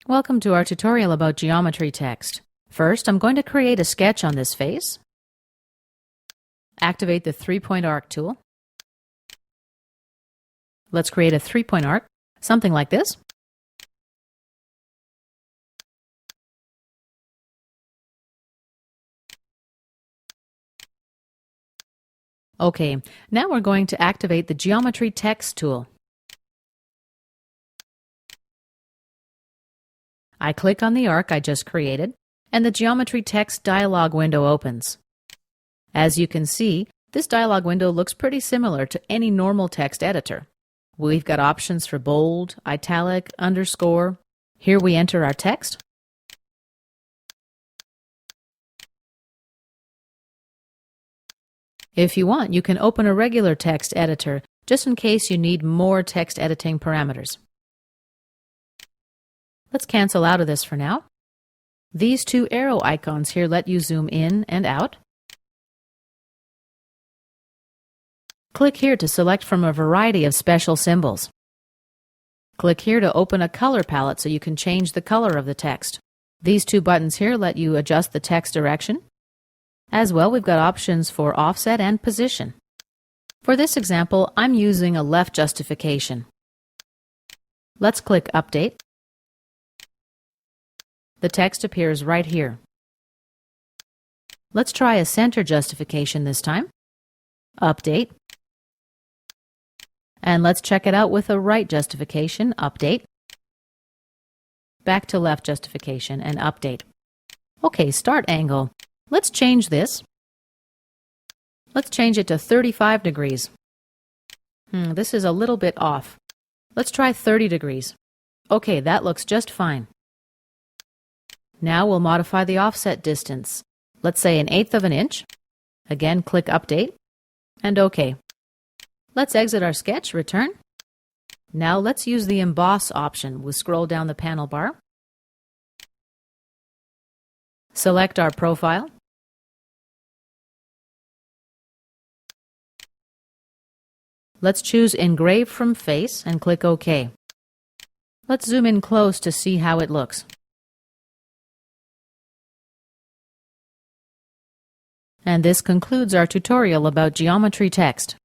Welcome to our tutorial about geometry text. First, I'm going to create a sketch on this face. Activate the 3-point arc tool. Let's create a 3-point arc, something like this. Okay, now we're going to activate the geometry text tool. I click on the arc I just created, and the geometry text dialog window opens. As you can see, this dialog window looks pretty similar to any normal text editor. We've got options for bold, italic, underscore. Here we enter our text. If you want, you can open a regular text editor just in case you need more text editing parameters. Let's cancel out of this for now. These two arrow icons here let you zoom in and out. Click here to select from a variety of special symbols. Click here to open a color palette so you can change the color of the text. These two buttons here let you adjust the text direction. As well, we've got options for offset and position. For this example, I'm using a left justification. Let's click Update. The text appears right here. Let's try a center justification this time. Update. And let's check it out with a right justification. Update. Back to left justification and update. Okay, start angle. Let's change this. Let's change it to 35 degrees. This is a little bit off. Let's try 30 degrees. Okay, that looks just fine. Now we'll modify the offset distance. Let's say 1/8 of an inch. Again, click Update, and OK. Let's exit our sketch, return. Now let's use the Emboss option. We'll scroll down the panel bar. Select our profile. Let's choose Engrave from Face and click OK. Let's zoom in close to see how it looks. And this concludes our tutorial about geometry text.